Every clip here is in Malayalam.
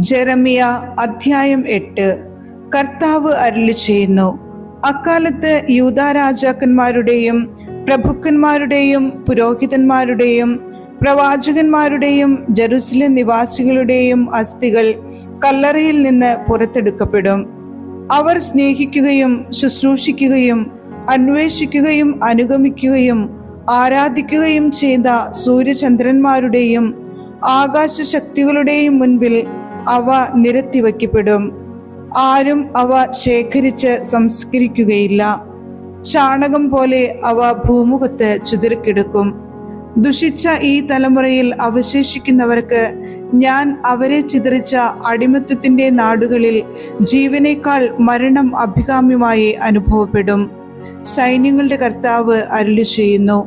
ജെറമിയ അധ്യായം 8. കർത്താവ് അരുളിച്ചെയ്യുന്നു, അക്കാലത്ത് യൂദാ രാജാക്കന്മാരുടെയും പ്രഭുക്കന്മാരുടെയും പുരോഹിതന്മാരുടെയും പ്രവാചകന്മാരുടെയും ജെറുസലേം നിവാസികളുടെയും അസ്ഥികൾ കല്ലറയിൽ നിന്ന് പുറത്തെടുക്കപ്പെടും. അവർ സ്നേഹിക്കുകയും ശുശ്രൂഷിക്കുകയും അന്വേഷിക്കുകയും അനുഗമിക്കുകയും ആരാധിക്കുകയും ചെയ്ത സൂര്യചന്ദ്രന്മാരുടെയും ആകാശശക്തികളുടെയും മുൻപിൽ അവ നിരത്തിവയ്ക്കപ്പെടും. ആരും അവ ശേഖരിച്ച് സംസ്കരിക്കുകയില്ല. ചാണകം പോലെ അവ ഭൂമുഖത്ത് ചിതറിക്കിടക്കും. ദുഷിച്ച ഈ തലമുറയിൽ അവശേഷിക്കുന്നവർക്ക് ഞാൻ അവരെ ചിതറിച്ച അടിമത്തത്തിന്റെ നാടുകളിൽ ജീവനേക്കാൾ മരണം അഭികാമ്യമായി അനുഭവപ്പെടും. സൈന്യങ്ങളുടെ കർത്താവ് അരുളിച്ചെയ്യുന്നു.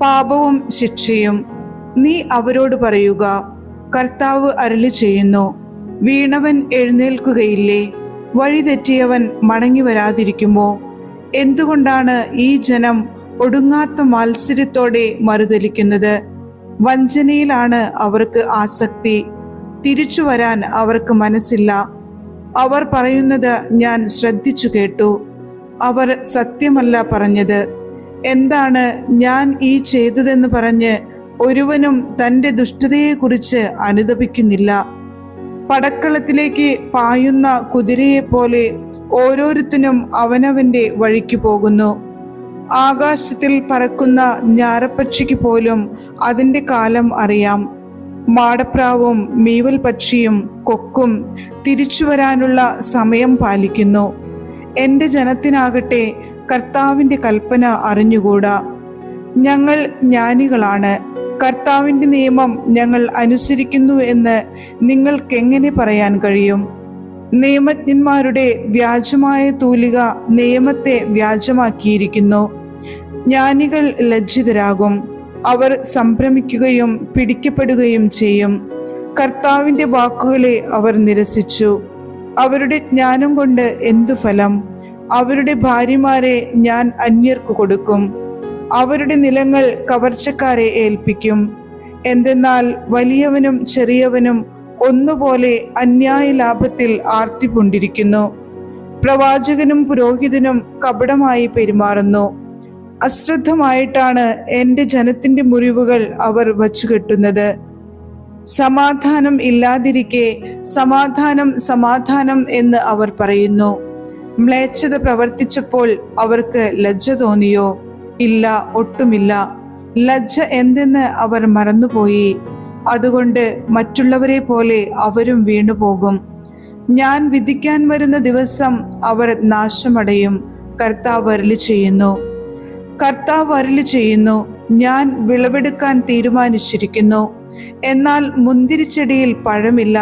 പാപവും ശിക്ഷയും. നീ അവരോട് പറയുക, കർത്താവ് അരുളിച്ചെയ്യുന്നു, വീണവൻ എഴുന്നേൽക്കുകയില്ലേ? വഴിതെറ്റിയവൻ മടങ്ങി വരാതിരിക്കുമോ? എന്തുകൊണ്ടാണ് ഈ ജനം ഒടുങ്ങാത്ത മത്സരത്തോടെ മറുതലിക്കുന്നത്? വഞ്ചനയിലാണ് അവർക്ക് ആസക്തി, തിരിച്ചു വരാൻ അവർക്ക് മനസ്സില്ല. അവർ പറയുന്നത് ഞാൻ ശ്രദ്ധിച്ചു കേട്ടു. അവർ സത്യമല്ല പറഞ്ഞത്. എന്താണ് ഞാൻ ഈ ചെയ്തതെന്ന് പറഞ്ഞ് ഒരുവനും തൻ്റെ ദുഷ്ടതയെക്കുറിച്ച് അനുതപിക്കുന്നില്ല. പടക്കളത്തിലേക്ക് പായുന്ന കുതിരയെപ്പോലെ ഓരോരുത്തനും അവനവന്റെ വഴിക്ക് പോകുന്നു. ആകാശത്തിൽ പറക്കുന്ന ഞാറപ്പക്ഷിക്ക് പോലും അതിൻ്റെ കാലം അറിയാം. മാടപ്രാവും മീവൽ പക്ഷിയും കൊക്കും തിരിച്ചു വരാനുള്ള സമയം പാലിക്കുന്നു. എൻ്റെ ജനത്തിനാകട്ടെ കർത്താവിൻ്റെ കൽപ്പന അറിഞ്ഞുകൂടാ. ഞങ്ങൾ ജ്ഞാനികളാണ്, കർത്താവിൻ്റെ നിയമം ഞങ്ങൾ അനുസരിക്കുന്നു എന്ന് നിങ്ങൾക്കെങ്ങനെ പറയാൻ കഴിയും? നിയമജ്ഞന്മാരുടെ വ്യാജമായ തൂലിക നിയമത്തെ വ്യാജമാക്കിയിരിക്കുന്നു. ജ്ഞാനികൾ ലജ്ജിതരാകും, അവർ സംഭ്രമിക്കുകയും പിടിക്കപ്പെടുകയും ചെയ്യും. കർത്താവിൻ്റെ വാക്കുകളെ അവർ നിരസിച്ചു. അവരുടെ ജ്ഞാനം കൊണ്ട് എന്തു ഫലം? അവരുടെ ഭാര്യമാരെ ഞാൻ അന്യർക്ക് കൊടുക്കും, അവരുടെ നിലങ്ങൾ കവർച്ചക്കാരെ ഏൽപ്പിക്കും. എന്തെന്നാൽ വലിയവനും ചെറിയവനും ഒന്നുപോലെ അന്യായ ലാഭത്തിൽ ആർത്തിപൂണ്ടിരിക്കുന്നു. പ്രവാചകനും പുരോഹിതനും കപടമായി പെരുമാറുന്നു. അശ്രദ്ധമായിട്ടാണ് എൻ്റെ ജനത്തിൻ്റെ മുറിവുകൾ അവർ വച്ചുകെട്ടുന്നത്. സമാധാനം ഇല്ലാതിരിക്കെ സമാധാനം സമാധാനം എന്ന് അവർ പറയുന്നു. മ്ലേച്ഛത പ്രവർത്തിച്ചപ്പോൾ അവർക്ക് ലജ്ജ തോന്നിയോ? ഇല്ല, ഒട്ടുമില്ല. ലജ്ജ എന്തെന്ന് അവർ മറന്നുപോയി. അതുകൊണ്ട് മറ്റുള്ളവരെ പോലെ അവരും വീണുപോകും. ഞാൻ വിധിക്കാൻ വരുന്ന ദിവസം അവർ നാശമടയും. കർത്താവ് അരുളിച്ചെയ്യുന്നു. കർത്താവ് അരുളിച്ചെയ്യുന്നു, ഞാൻ വിളവെടുക്കാൻ തീരുമാനിച്ചിരിക്കുന്നു. എന്നാൽ മുന്തിരിച്ചെടിയിൽ പഴമില്ല,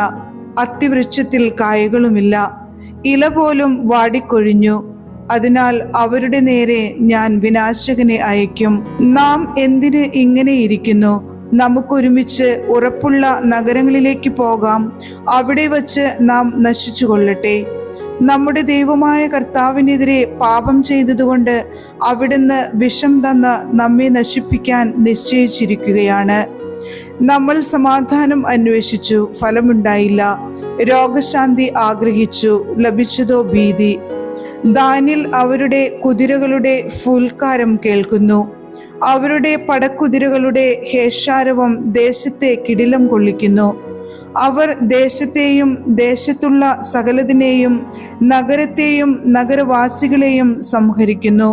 അത്തിവൃക്ഷത്തിൽ കായകളുമില്ല, ഇല പോലും വാടിക്കൊഴിഞ്ഞു. അതിനാൽ അവരുടെ നേരെ ഞാൻ വിനാശകനെ അയക്കും. നാം എന്തിന് ഇങ്ങനെ ഇരിക്കുന്നു? നമുക്കൊരുമിച്ച് ഉറപ്പുള്ള നഗരങ്ങളിലേക്ക് പോകാം. അവിടെ വച്ച് നാം നശിച്ചു കൊള്ളട്ടെ. നമ്മുടെ ദൈവമായ കർത്താവിനെതിരെ പാപം ചെയ്തതുകൊണ്ട് അവിടുന്ന് വിഷം തന്ന് നമ്മെ നശിപ്പിക്കാൻ നിശ്ചയിച്ചിരിക്കുകയാണ്. നമ്മൾ സമാധാനം അന്വേഷിച്ചു, ഫലമുണ്ടായില്ല. രോഗശാന്തി ആഗ്രഹിച്ചു, ലഭിച്ചതോ ഭീതി. ദാനിൽ അവരുടെ കുതിരകളുടെ ഫൂൽക്കാരം കേൾക്കുന്നു. അവരുടെ പടക്കുതിരകളുടെ ഹേഷാരവം ദേശത്തെ കിടിലം കൊള്ളിക്കുന്നു. അവർ ദേശത്തെയും ദേശത്തുള്ള സകലതിനെയും നഗരത്തെയും നഗരവാസികളെയും സംഹരിക്കുന്നു.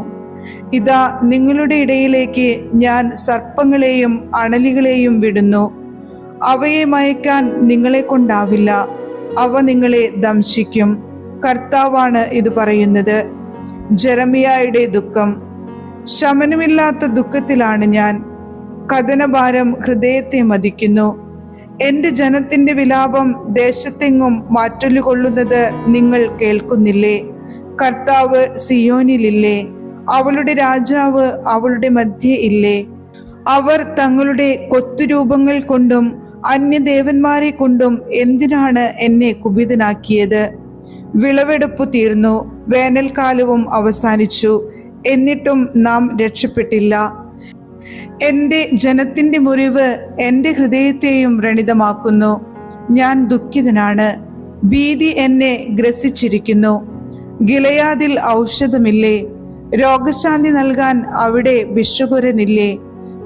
ഇതാ, നിങ്ങളുടെ ഇടയിലേക്ക് ഞാൻ സർപ്പങ്ങളെയും അണലികളെയും വിടുന്നു. അവയെ മയക്കാൻ നിങ്ങളെ കൊണ്ടാവില്ല. അവ നിങ്ങളെ ദംശിക്കും. കർത്താവാണ് ഇത് പറയുന്നത്. ജെറമിയായുടെ ദുഃഖം. ശമനമില്ലാത്ത ദുഃഖത്തിലാണ് ഞാൻ. കഥനഭാരം ഹൃദയത്തെ മതിക്കുന്നു. എൻ്റെ ജനത്തിൻ്റെ വിലാപം ദേശത്തെങ്ങും മാറ്റൊല്ലുകൊള്ളുന്നത് നിങ്ങൾ കേൾക്കുന്നില്ലേ? കർത്താവ് സിയോനിലില്ലേ? അവളുടെ രാജാവ് അവളുടെ മധ്യേ ഇല്ലേ? അവർ തങ്ങളുടെ കൊത്തുരൂപങ്ങൾ കൊണ്ടും അന്യദേവന്മാരെ കൊണ്ടും എന്തിനാണ് എന്നെ കുപിതനാക്കിയത്? വിളവെടുപ്പു തീർന്നു, വേനൽക്കാലവും അവസാനിച്ചു, എന്നിട്ടും നാം രക്ഷപ്പെട്ടില്ല. എൻ്റെ ജനത്തിൻ്റെ മുറിവ് എൻ്റെ ഹൃദയത്തെയും വ്രണിതമാക്കുന്നു. ഞാൻ ദുഃഖിതനാണ്, ഭീതി എന്നെ ഗ്രസിച്ചിരിക്കുന്നു. ഗിലെയാദിൽ ഔഷധമില്ലേ? രോഗശാന്തി നൽകാൻ അവിടെ ഭിഷഗ്വരനില്ലേ?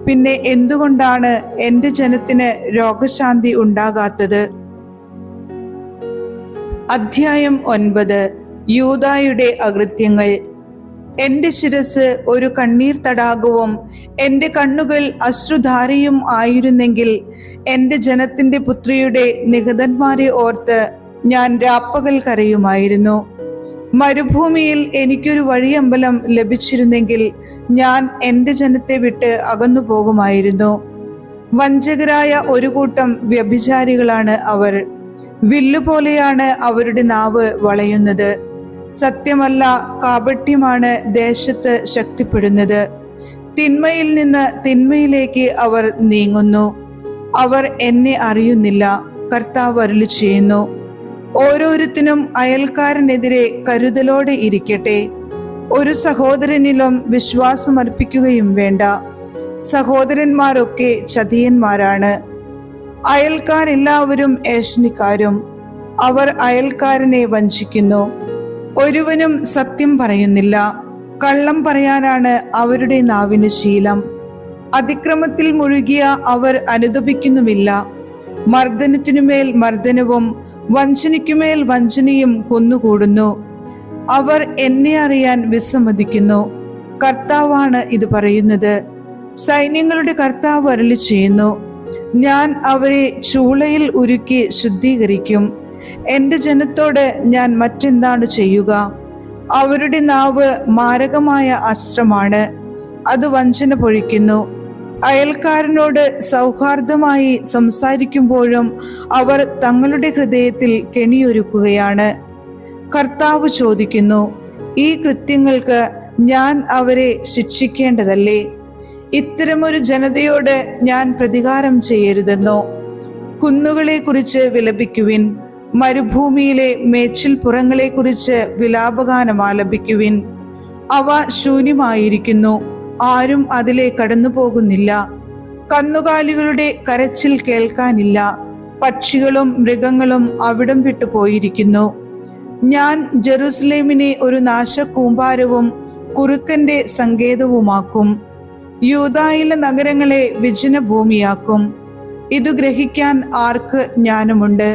പിന്നെ എന്തുകൊണ്ടാണ് എൻ്റെ ജനത്തിന് രോഗശാന്തി ഉണ്ടാകാത്തത്? അധ്യായം 9. യൂദായുടെ അകൃത്യങ്ങൾ. എൻ്റെ ശിരസ് ഒരു കണ്ണീർ തടാകവും എൻ്റെ കണ്ണുകൾ അശ്രുധാരയും ആയിരുന്നെങ്കിൽ എൻ്റെ ജനത്തിൻ്റെ പുത്രിയുടെ നിഹതന്മാരെ ഓർത്ത് ഞാൻ രാപ്പകൽ കരയുമായിരുന്നു. മരുഭൂമിയിൽ എനിക്കൊരു വഴിയമ്പലം ലഭിച്ചിരുന്നെങ്കിൽ ഞാൻ എൻ്റെ ജനത്തെ വിട്ട് അകന്നു പോകുമായിരുന്നു. വഞ്ചകരായ ഒരു കൂട്ടം വ്യഭിചാരികളാണ് അവർ. വില്ലുപോലെയാണ് അവരുടെ നാവ് വളയുന്നത്. സത്യമല്ല, കാപട്യമാണ് ദേശത്ത് ശക്തിപ്പെടുന്നത്. തിന്മയിൽ നിന്ന് തിന്മയിലേക്ക് അവർ നീങ്ങുന്നു. അവർ എന്നെ അറിയുന്നില്ല, കർത്താവ് അരുളി ചെയ്യുന്നു. ഓരോരുത്തനും അയൽക്കാരനെതിരെ കരുതലോടെ ഇരിക്കട്ടെ. ഒരു സഹോദരനിലും വിശ്വാസമർപ്പിക്കുകയും വേണ്ട. സഹോദരന്മാരൊക്കെ ചതിയന്മാരാണ്. അയൽക്കാരെല്ലാവരും ഏഷണിക്കാരും. അവർ അയൽക്കാരനെ വഞ്ചിക്കുന്നു. ഒരുവനും സത്യം പറയുന്നില്ല. കള്ളം പറയാനാണ് അവരുടെ നാവിന് ശീലം. അതിക്രമത്തിൽ മുഴുകിയ അവർ അനുതപിക്കുന്നുമില്ല. മർദ്ദനത്തിനുമേൽ മർദ്ദനവും വഞ്ചനയ്ക്കുമേൽ വഞ്ചനയും കുന്നുകൂടുന്നു. അവർ എന്നെ അറിയാൻ വിസമ്മതിക്കുന്നു. കർത്താവാണ് ഇത് പറയുന്നത്. സൈന്യങ്ങളുടെ കർത്താവ് അരുളി ചെയ്യുന്നു. ഞാൻ അവരെ ചൂളയിൽ ഉരുക്കി ശുദ്ധീകരിക്കും. എൻ്റെ ജനത്തോട് ഞാൻ മറ്റെന്താണ് ചെയ്യുക? അവരുടെ നാവ് മാരകമായ അസ്ത്രമാണ്, അത് വഞ്ചന പൊഴിക്കുന്നു. അയൽക്കാരനോട് സൗഹാർദ്ദമായി സംസാരിക്കുമ്പോഴും അവർ തങ്ങളുടെ ഹൃദയത്തിൽ കെണിയൊരുക്കുകയാണ്. കർത്താവ് ചോദിക്കുന്നു, ഈ കൃത്യങ്ങൾക്ക് ഞാൻ അവരെ ശിക്ഷിക്കേണ്ടതല്ലേ? ഇത്തരമൊരു ജനതയോട് ഞാൻ പ്രതികാരം ചെയ്യരുതെന്നോ? കുന്നുകളെ കുറിച്ച് വിലപിക്കുവിൻ, മരുഭൂമിയിലെ മേച്ചിൽ പുറങ്ങളെ കുറിച്ച് വിലാപഗാനം ആലപിക്കുവിൻ. അവ ശൂന്യമായിരിക്കുന്നു, ആരും അതിലെ കടന്നു പോകുന്നില്ല. കന്നുകാലികളുടെ കരച്ചിൽ കേൾക്കാനില്ല. പക്ഷികളും മൃഗങ്ങളും അവിടം വിട്ടു പോയിരിക്കുന്നു. ഞാൻ ജെറുസലേമിനെ ഒരു നാശകൂമ്പാരവും കുറുക്കന്റെ സങ്കേതവുമാക്കും. യൂദായിലെ നഗരങ്ങളെ വിജനഭൂമിയാക്കും. ഇത് ഗ്രഹിക്കാൻ ആർക്ക് ജ്ഞാനമുണ്ട്?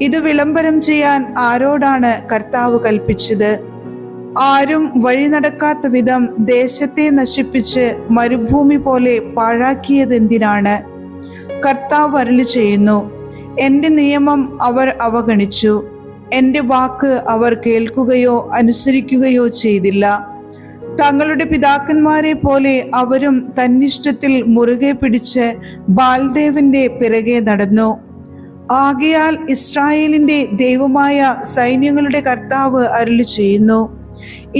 ഇത് വിളംബരം ചെയ്യാൻ ആരോടാണ് കർത്താവ് കൽപ്പിച്ചത്? ആരും വഴി നടക്കാത്ത വിധം ദേശത്തെ നശിപ്പിച്ച് മരുഭൂമി പോലെ പാഴാക്കിയതെന്തിനാണ്? കർത്താവ് അരുളി ചെയ്യുന്നു, എൻ്റെ നിയമം അവർ അവഗണിച്ചു, എൻ്റെ വാക്ക് അവർ കേൾക്കുകയോ അനുസരിക്കുകയോ ചെയ്തില്ല. തങ്ങളുടെ പിതാക്കന്മാരെ പോലെ അവരും തന്നിഷ്ടത്തിൽ മുറുകെ പിടിച്ച് ബാൽദേവന്റെ പിറകെ നടന്നു. ആകയാൽ ഇസ്രായേലിന്റെ ദൈവമായ സൈന്യങ്ങളുടെ കർത്താവ് അരുളി ചെയ്യുന്നു,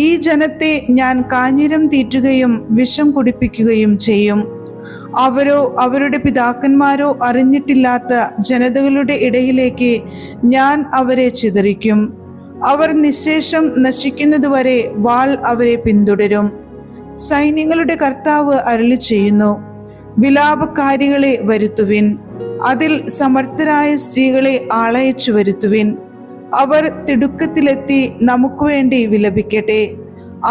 ഈ ജനത്തെ ഞാൻ കാഞ്ഞിരം തീറ്റുകയും വിഷം കുടിപ്പിക്കുകയും ചെയ്യും. അവരോ അവരുടെ പിതാക്കന്മാരോ അറിഞ്ഞിട്ടില്ലാത്ത ജനതകളുടെ ഇടയിലേക്ക് ഞാൻ അവരെ ചിതറിക്കും. അവർ നിശേഷം നശിക്കുന്നതുവരെ വാൾ അവരെ പിന്തുടരും. സൈന്യങ്ങളുടെ കർത്താവ് അരുളി ചെയ്യുന്നു, വിലാപക്കാരികളെ വരുത്തുവിൻ, അതിൽ സമർത്ഥരായ സ്ത്രീകളെ ആളയച്ചു വരുത്തുവിൻ. അവർ തിടുക്കത്തിലെത്തി നമുക്ക് വേണ്ടി വിലപിക്കട്ടെ.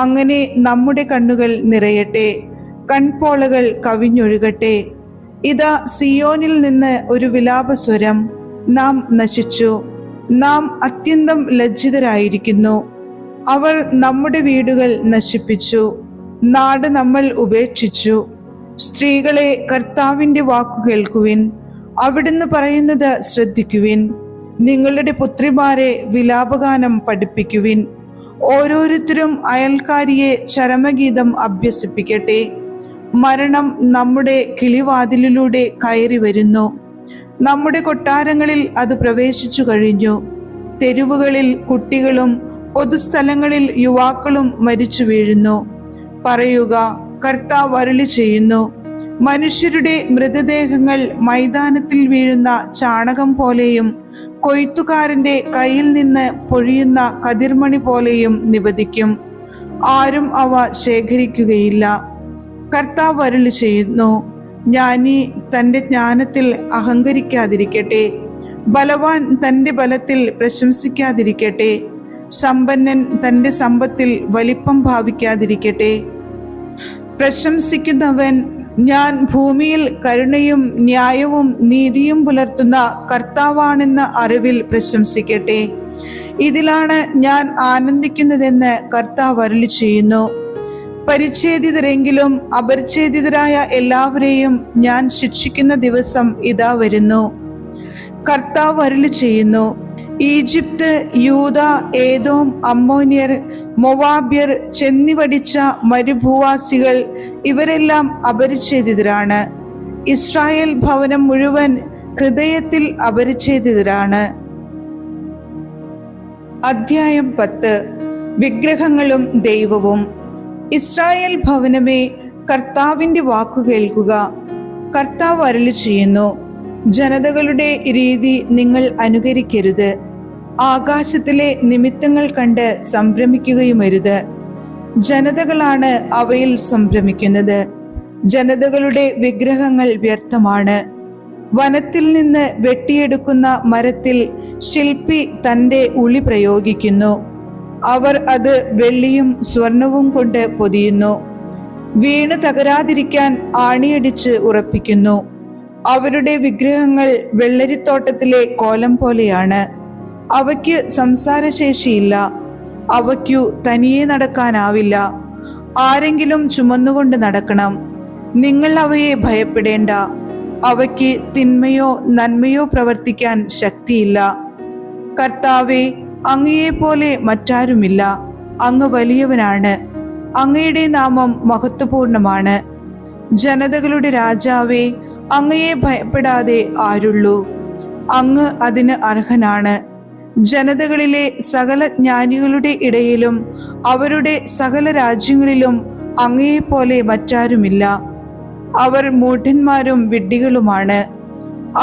അങ്ങനെ നമ്മുടെ കണ്ണുകൾ നിറയട്ടെ, കൺപോളകൾ കവിഞ്ഞൊഴുകട്ടെ. ഇതാ സിയോനിൽ നിന്ന് ഒരു വിലാപസ്വരം, നാം നശിച്ചു, നാം അത്യന്തം ലജ്ജിതരായിരിക്കുന്നു. അവർ നമ്മുടെ വീടുകൾ നശിപ്പിച്ചു, നാട് നമ്മൾ ഉപേക്ഷിച്ചു. സ്ത്രീകളെ, കർത്താവിൻ്റെ വാക്കു കേൾക്കുവിൻ, അവിടുന്ന് പറയുന്നത് ശ്രദ്ധിക്കുവിൻ. നിങ്ങളുടെ പുത്രിമാരെ വിലാപഗാനം പഠിപ്പിക്കുവിൻ. ഓരോരുത്തരും അയൽക്കാരിയെ ചരമഗീതം അഭ്യസിപ്പിക്കട്ടെ. മരണം നമ്മുടെ കിളിവാതിലിലൂടെ കയറി വരുന്നു. നമ്മുടെ കൊട്ടാരങ്ങളിൽ അത് പ്രവേശിച്ചു കഴിഞ്ഞു. തെരുവുകളിൽ കുട്ടികളും പൊതുസ്ഥലങ്ങളിൽ യുവാക്കളും മരിച്ചു വീഴുന്നു. പറയുക, കർത്താവ് അരുളി ചെയ്യുന്നു, മനുഷ്യരുടെ മൃതദേഹങ്ങൾ മൈതാനത്തിൽ വീഴുന്ന ചാണകം പോലെയും കൊയ്ത്തുകാരന്റെ കയ്യിൽ നിന്ന് പൊഴിയുന്ന കതിർമണി പോലെയും നിപതിക്കും. ആരും അവ ശേഖരിക്കുകയില്ല. കർത്താവ് അരുളി ചെയ്യുന്നു, ജ്ഞാനി തൻ്റെ ജ്ഞാനത്തിൽ അഹങ്കരിക്കാതിരിക്കട്ടെ, ബലവാൻ തൻ്റെ ബലത്തിൽ പ്രശംസിക്കാതിരിക്കട്ടെ, സമ്പന്നൻ തൻ്റെ സമ്പത്തിൽ വലിപ്പം ഭാവിക്കാതിരിക്കട്ടെ. പ്രശംസിക്കുന്നവൻ ഞാൻ ഭൂമിയിൽ കരുണയും ന്യായവും നീതിയും പുലർത്തുന്ന കർത്താവാണെന്ന അറിവിൽ പ്രശംസിക്കട്ടെ. ഇതിലാണ് ഞാൻ ആനന്ദിക്കുന്നതെന്ന് കർത്താവ് അരുളി ചെയ്യുന്നു. പരിച്ഛേദിതരെങ്കിലും അപരിച്ഛേദിതരായ എല്ലാവരെയും ഞാൻ ശിക്ഷിക്കുന്ന ദിവസം ഇതാ വരുന്നു. കർത്താവ് അരുളി ചെയ്യുന്നു, ഈജിപ്ത്, യൂദ, ഏദോം, അമ്മോന്യർ, മൊവാബ്യർ, ചെന്നിവടിച്ച മരുഭൂവാസികൾ ഇവരെല്ലാം അപരിച്ഛേദിതരാണ്. ഇസ്രായേൽ ഭവനം മുഴുവൻ ഹൃദയത്തിൽ അപരിച്ഛേദിതരാണ്. അധ്യായം 10. വിഗ്രഹങ്ങളും ദൈവവും. ഇസ്രായേൽ ഭവനമേ, കർത്താവിൻ്റെ വാക്കു കേൾക്കുക. കർത്താവ് അരുളി ചെയ്യുന്നു, ജനതകളുടെ രീതി നിങ്ങൾ അനുകരിക്കരുത്. ആകാശത്തിലെ നിമിത്തങ്ങൾ കണ്ട് സംഭ്രമിക്കുകയുമരുത്. ജനതകളാണ് അവയിൽ സംഭ്രമിക്കുന്നത്. ജനതകളുടെ വിഗ്രഹങ്ങൾ വ്യർത്ഥമാണ്. വനത്തിൽ നിന്ന് വെട്ടിയെടുക്കുന്ന മരത്തിൽ ശില്പി തൻ്റെ ഉളി പ്രയോഗിക്കുന്നു. അവർ അത് വെള്ളിയും സ്വർണവും കൊണ്ട് പൊതിയുന്നു. വീണ് തകരാതിരിക്കാൻ ആണിയടിച്ച് ഉറപ്പിക്കുന്നു. അവരുടെ വിഗ്രഹങ്ങൾ വെള്ളരിത്തോട്ടത്തിലെ കോലം പോലെയാണ്. അവയ്ക്ക് സംസാരശേഷിയില്ല. അവയ്ക്കു തനിയെ നടക്കാനാവില്ല. ആരെങ്കിലും ചുമന്നുകൊണ്ട് നടക്കണം. നിങ്ങൾ അവയെ ഭയപ്പെടേണ്ട. അവയ്ക്ക് തിന്മയോ നന്മയോ പ്രവർത്തിക്കാൻ ശക്തിയില്ല. കർത്താവേ, അങ്ങയെപ്പോലെ മറ്റാരുമില്ല. അങ്ങ് വലിയവനാണ്. അങ്ങയുടെ നാമം മഹത്വപൂർണമാണ്. ജനതകളുടെ രാജാവേ, അങ്ങയെ ഭയപ്പെടാതെ ആരുള്ളൂ? അങ്ങ് അതിന് അർഹനാണ്. ജനതകളിലെ സകല ജ്ഞാനികളുടെ ഇടയിലും അവരുടെ സകല രാജ്യങ്ങളിലും അങ്ങയെപ്പോലെ മറ്റാരുമില്ല. അവർ മൂഢന്മാരും വിഡ്ഢികളുമാണ്.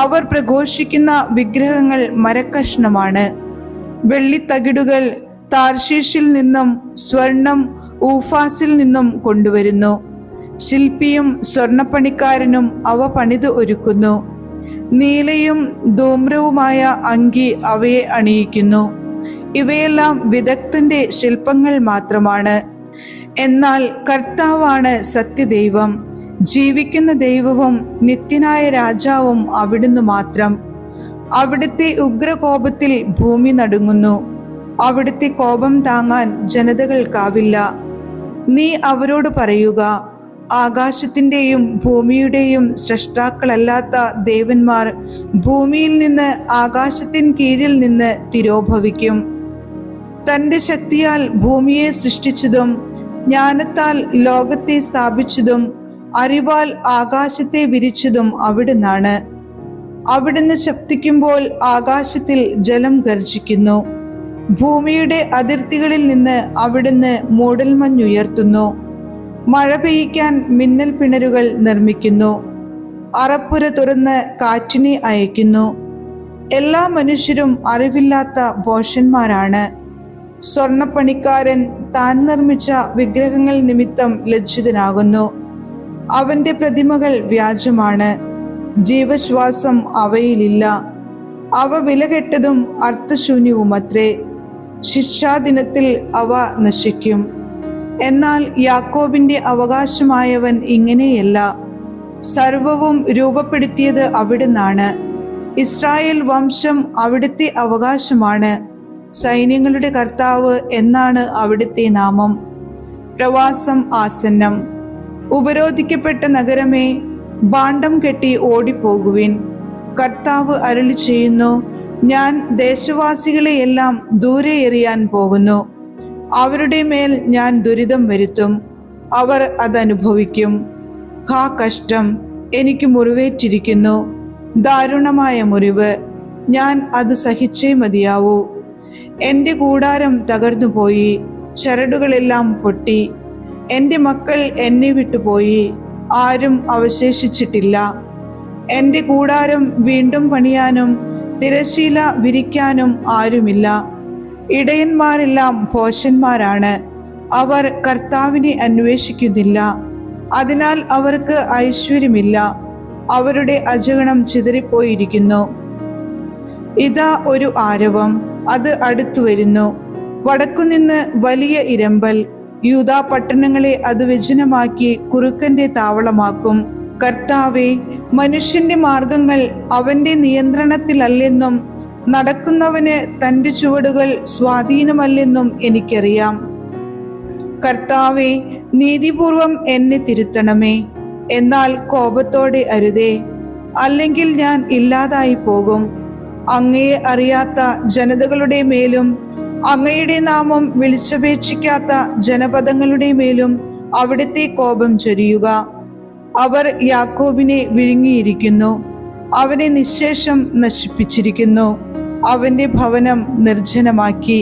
അവർ പ്രഘോഷിക്കുന്ന വിഗ്രഹങ്ങൾ മരക്കഷ്ണമാണ്. വെള്ളിത്തകിടുകൾ താർശീഷിൽ നിന്നും സ്വർണം ഊഫാസിൽ നിന്നും കൊണ്ടുവരുന്നു. ശില്പിയും സ്വർണപ്പണിക്കാരനും അവ പണിത് ഒരുക്കുന്നു. നീലയും ധൂമ്രവുമായ അങ്കി അവയെ അണിയിക്കുന്നു. ഇവയെല്ലാം വിദഗ്ധന്റെ ശില്പങ്ങൾ മാത്രമാണ്. എന്നാൽ കർത്താവാണ് സത്യദൈവം, ജീവിക്കുന്ന ദൈവവും നിത്യനായ രാജാവും അവിടുന്ന് മാത്രം. അവിടുത്തെ ഉഗ്രകോപത്തിൽ ഭൂമി നടുങ്ങുന്നു. അവിടുത്തെ കോപം താങ്ങാൻ ജനതകൾക്കാവില്ല. നീ അവരോട് പറയുക, ആകാശത്തിൻ്റെയും ഭൂമിയുടെയും സൃഷ്ടാക്കളല്ലാത്ത ദേവന്മാർ ഭൂമിയിൽ നിന്ന് ആകാശത്തിൻ കീഴിൽ നിന്ന് തിരോഭവിക്കും. തൻ്റെ ശക്തിയാൽ ഭൂമിയെ സൃഷ്ടിച്ചതും ജ്ഞാനത്താൽ ലോകത്തെ സ്ഥാപിച്ചതും അറിവാൽ ആകാശത്തെ വിരിച്ചതും അവിടുന്നാണ്. അവിടുന്ന് ശബ്ദിക്കുമ്പോൾ ആകാശത്തിൽ ജലം ഗർജിക്കുന്നു. ഭൂമിയുടെ അതിർത്തികളിൽ നിന്ന് അവിടുന്ന് മൂടൽമഞ്ഞുയർത്തുന്നു. മഴ പെയ്യിക്കാൻ മിന്നൽ പിണരുകൾ നിർമ്മിക്കുന്നു. അറപ്പുര തുറന്ന് കാറ്റിനെ അയക്കുന്നു. എല്ലാ മനുഷ്യരും അറിവില്ലാത്ത ഭോഷന്മാരാണ്. സ്വർണപ്പണിക്കാരൻ താൻ നിർമ്മിച്ച വിഗ്രഹങ്ങൾ നിമിത്തം ലജ്ജിതനാകുന്നു. അവന്റെ പ്രതിമകൾ വ്യാജമാണ്. ജീവശ്വാസം അവയിലില്ല. അവ വിലകെട്ടതും അർത്ഥശൂന്യവുമത്രേ. ശിക്ഷാദിനത്തിൽ അവ നശിക്കും. എന്നാൽ യാക്കോബിന്റെ അവകാശമായവൻ ഇങ്ങനെയല്ല. സർവവും രൂപപ്പെടുത്തിയത് അവിടുന്നാണ്. ഇസ്രായേൽ വംശം അവിടുത്തെ അവകാശമാണ്. സൈന്യങ്ങളുടെ കർത്താവ് എന്നാണ് അവിടുത്തെ നാമം. പ്രവാസം ആസന്നം. ഉപരോധിക്കപ്പെട്ട നഗരമേ, ഭാണ്ഡം കെട്ടി ഓടിപ്പോകുവിൻ. കർത്താവ് അരുളി ചെയ്യുന്നു, ഞാൻ ദേശവാസികളെയെല്ലാം ദൂരെ എറിയാൻ പോകുന്നു. അവരുടെ മേൽ ഞാൻ ദുരിതം വരുത്തും. അവർ അതനുഭവിക്കും. ഹാ കഷ്ടം! എനിക്ക് മുറിവേറ്റിരിക്കുന്നു. ദാരുണമായ മുറിവ്. ഞാൻ അത് സഹിച്ചേ മതിയാവൂ. എൻ്റെ കൂടാരം തകർന്നുപോയി. ചരടുകളെല്ലാം പൊട്ടി. എൻ്റെ മക്കൾ എന്നെ വിട്ടുപോയി. ആരും അവശേഷിച്ചിട്ടില്ല. എൻ്റെ കൂടാരം വീണ്ടും പണിയാനും തിരശീല വിരിക്കാനും ആരുമില്ല. ഇടയന്മാരെല്ലാം ഭോഷന്മാരാണ്, അവർ കർത്താവിനെ അന്വേഷിക്കുന്നില്ല. അതിനാൽ അവർക്ക് ഐശ്വര്യമില്ല, അവരുടെ അജഗണം ചിതറിപ്പോയിരിക്കുന്നു. ഇതാ ഒരു ആരവം, അത് അടുത്തു വരുന്നു. വടക്കുനിന്ന് വലിയ ഇരമ്പൽ. യൂദാ പട്ടണങ്ങളെ അത് വിജനമാക്കി കുറുക്കന്റെ താവളമാക്കും. കർത്താവേ, മനുഷ്യന്റെ മാർഗങ്ങൾ അവന്റെ നിയന്ത്രണത്തിലല്ലെന്നും നടക്കുന്നവന് തൻ്റെ ചുവടുകൾ സ്വാധീനമല്ലെന്നും എനിക്കറിയാം. കർത്താവേ, നീതിപൂർവം എന്നെ തിരുത്തണമേ, എന്നാൽ കോപത്തോടെ അരുതേ, അല്ലെങ്കിൽ ഞാൻ ഇല്ലാതായി പോകും. അങ്ങയെ അറിയാത്ത ജനതകളുടെ മേലും അങ്ങയുടെ നാമം വിളിച്ചപേക്ഷിക്കാത്ത ജനപദങ്ങളുടെ മേലും അവിടുത്തെ കോപം ചൊരിയുക. അവർ യാക്കോബിനെ വിഴുങ്ങിയിരിക്കുന്നു, അവനെ നിശ്ശേഷം നശിപ്പിച്ചിരിക്കുന്നു, അവന്റെ ഭവനം നിർജ്ജനമാക്കി.